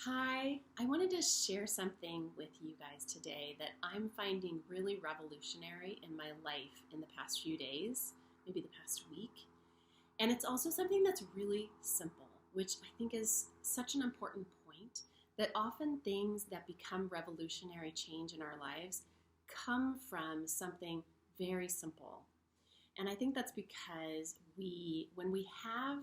Hi, I wanted to share something with you guys today that I'm finding really revolutionary in my life in the past few days, maybe the past week. And it's also something that's really simple, which I think is such an important point that often things that become revolutionary change in our lives come from something very simple. And I think that's because when we have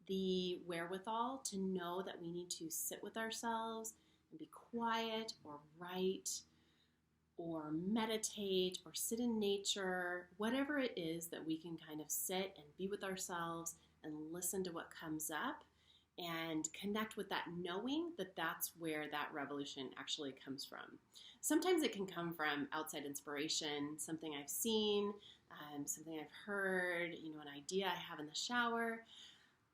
the wherewithal to know that we need to sit with ourselves and be quiet or write or meditate or sit in nature, whatever it is that we can kind of sit and be with ourselves and listen to what comes up and connect with that knowing that that's where that revolution actually comes from. Sometimes it can come from outside inspiration, something I've seen, something I've heard, an idea I have in the shower.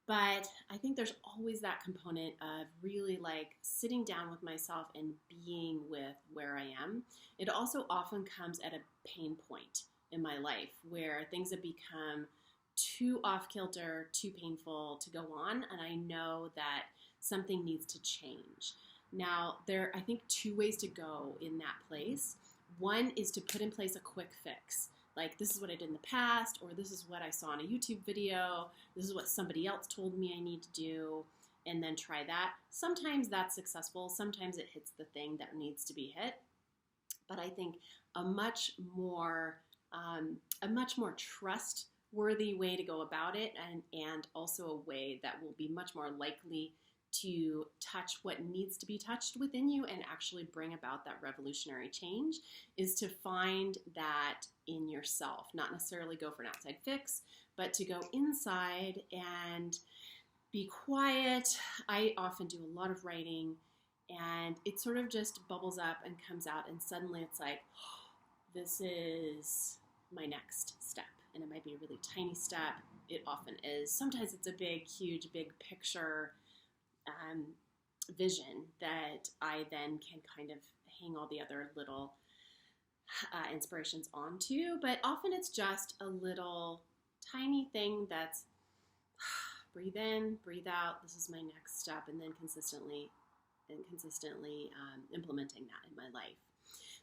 But I think there's always that component of really like sitting down with myself and being with where I am. It also often comes at a pain point in my life where things have become too off kilter, too painful to go on, and I know that something needs to change. Now, there are, I think, two ways to go in that place. One is to put in place a quick fix. Like, this is what I did in the past, or this is what I saw in a YouTube video, this is what somebody else told me I need to do, and then try that. Sometimes that's successful, sometimes it hits the thing that needs to be hit. But I think a much more trustworthy way to go about it, and also a way that will be much more likely to touch what needs to be touched within you and actually bring about that revolutionary change, is to find that in yourself. Not necessarily go for an outside fix, but to go inside and be quiet. I often do a lot of writing, and it sort of just bubbles up and comes out, and suddenly it's like, oh, this is my next step. And it might be a really tiny step. It often is. Sometimes it's a big, huge, big picture vision that I then can kind of hang all the other little inspirations onto. But often it's just a little tiny thing that's breathe in, breathe out. This is my next step, and then consistently implementing that in my life.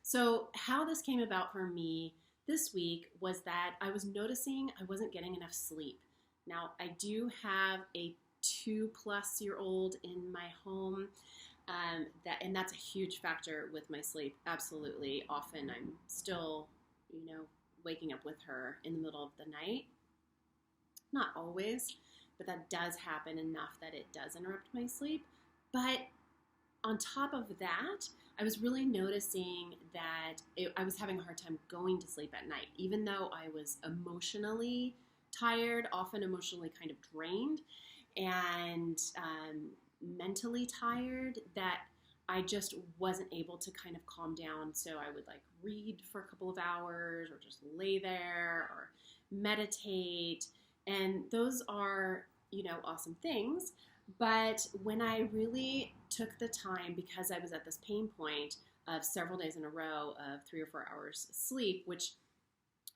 So how this came about for me this week was that I was noticing I wasn't getting enough sleep. Now, I do have a 2-plus-year-old in my home, and that's a huge factor with my sleep. Absolutely. Often I'm still, waking up with her in the middle of the night. Not always, but that does happen enough that it does interrupt my sleep. But on top of that, I was really noticing that I was having a hard time going to sleep at night, even though I was emotionally tired, often emotionally kind of drained, and mentally tired, that I just wasn't able to kind of calm down. So I would like read for a couple of hours or just lay there or meditate. And those are, awesome things. But when I really took the time, because I was at this pain point of several days in a row of 3 or 4 hours sleep, which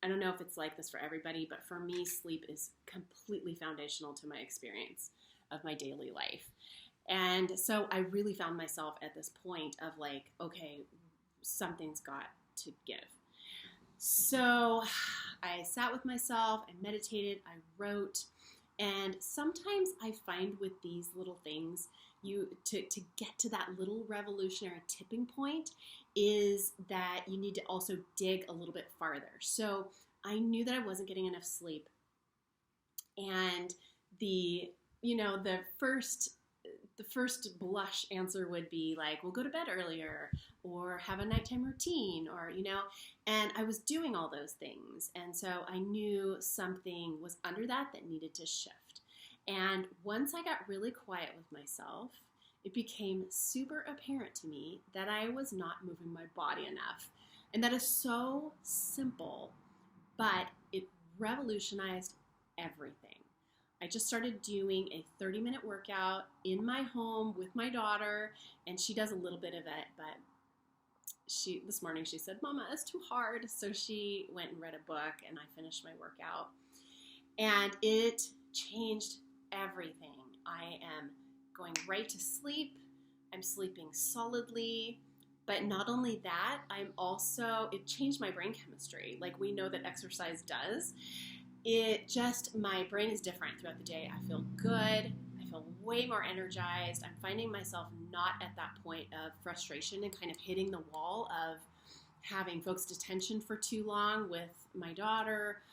I don't know if it's like this for everybody, but for me, sleep is completely foundational to my experience of my daily life. And so I really found myself at this point of like, okay, something's got to give. So I sat with myself, I meditated, I wrote, and sometimes I find with these little things, to get to that little revolutionary tipping point is that you need to also dig a little bit farther. So I knew that I wasn't getting enough sleep. And the first blush answer would be like, well, go to bed earlier or have a nighttime routine or, and I was doing all those things. And so I knew something was under that needed to shift. And once I got really quiet with myself, it became super apparent to me that I was not moving my body enough. And that is so simple, but it revolutionized everything. I just started doing a 30-minute workout in my home with my daughter, and she does a little bit of it, but this morning she said, Mama, it's too hard. So she went and read a book, and I finished my workout. And it changed everything. I am going right to sleep. I'm sleeping solidly. But not only that, it changed my brain chemistry. Like we know that exercise does. My brain is different throughout the day. I feel good. I feel way more energized. I'm finding myself not at that point of frustration and kind of hitting the wall of having focused attention for too long with my daughter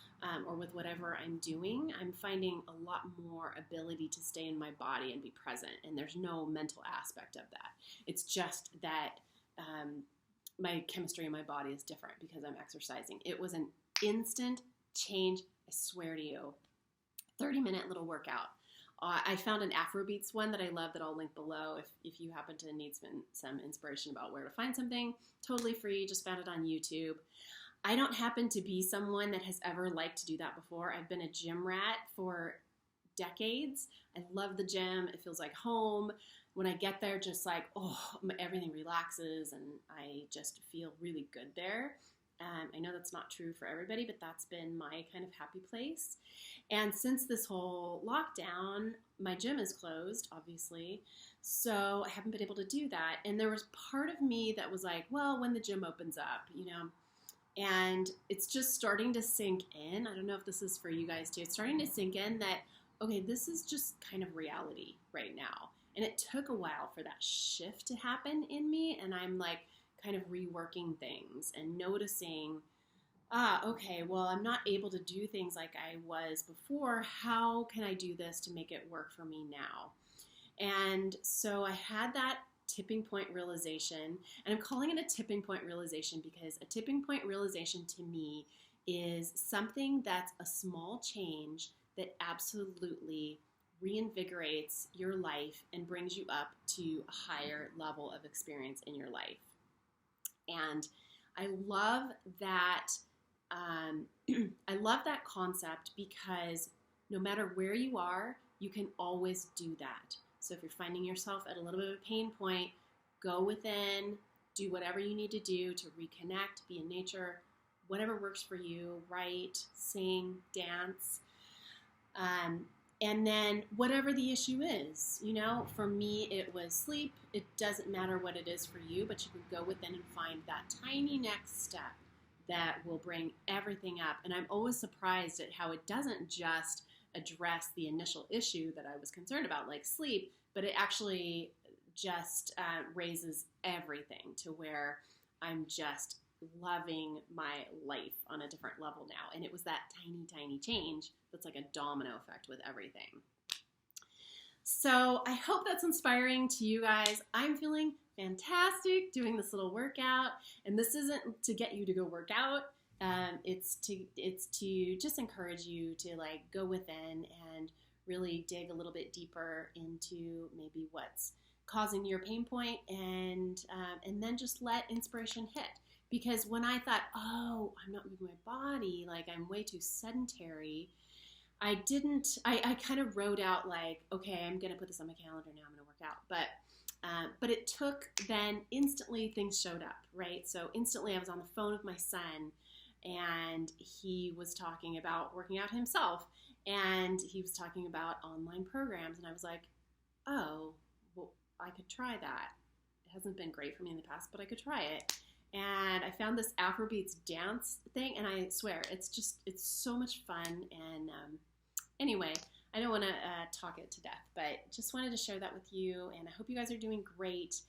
or with whatever I'm doing. I'm finding a lot more ability to stay in my body and be present. And there's no mental aspect of that. It's just that my chemistry in my body is different because I'm exercising. It was an instant change, I swear to you. 30-minute little workout. I found an Afrobeats one that I love that I'll link below if you happen to need some inspiration about where to find something. Totally free, just found it on YouTube. I don't happen to be someone that has ever liked to do that before. I've been a gym rat for decades. I love the gym. It feels like home. When I get there, just like, everything relaxes and I just feel really good there. I know that's not true for everybody, but that's been my kind of happy place. And since this whole lockdown, my gym is closed, obviously, so I haven't been able to do that. And there was part of me that was like, well, when the gym opens up, and it's just starting to sink in. I don't know if this is for you guys too. It's starting to sink in that, okay, this is just kind of reality right now. And it took a while for that shift to happen in me. And I'm like kind of reworking things and noticing, okay, well, I'm not able to do things like I was before. How can I do this to make it work for me now? And so I had that tipping point realization, and I'm calling it a tipping point realization because a tipping point realization to me is something that's a small change that absolutely reinvigorates your life and brings you up to a higher level of experience in your life. And I love that. I love that concept because no matter where you are, you can always do that. So if you're finding yourself at a little bit of a pain point, go within, do whatever you need to do to reconnect, be in nature, whatever works for you, write, sing, dance. And then whatever the issue is, for me, it was sleep. It doesn't matter what it is for you, but you can go within and find that tiny next step that will bring everything up. And I'm always surprised at how it doesn't just address the initial issue that I was concerned about, like sleep, but it actually just raises everything to where I'm just loving my life on a different level now. And it was that tiny, tiny change that's like a domino effect with everything. So I hope that's inspiring to you guys. I'm feeling fantastic doing this little workout. And this isn't to get you to go work out. It's to just encourage you to like go within and really dig a little bit deeper into maybe what's causing your pain point and then just let inspiration hit. Because when I thought, I'm not moving my body, like I'm way too sedentary, I kind of wrote out like, okay, I'm going to put this on my calendar now, I'm going to work out. But it took, then instantly things showed up, right? So instantly I was on the phone with my son and he was talking about working out himself and he was talking about online programs. And I was like, oh, well, I could try that. It hasn't been great for me in the past, but I could try it. And I found this Afrobeats dance thing, and I swear, it's so much fun. And anyway, I don't want to talk it to death, but just wanted to share that with you, and I hope you guys are doing great.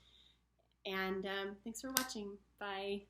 And thanks for watching. Bye.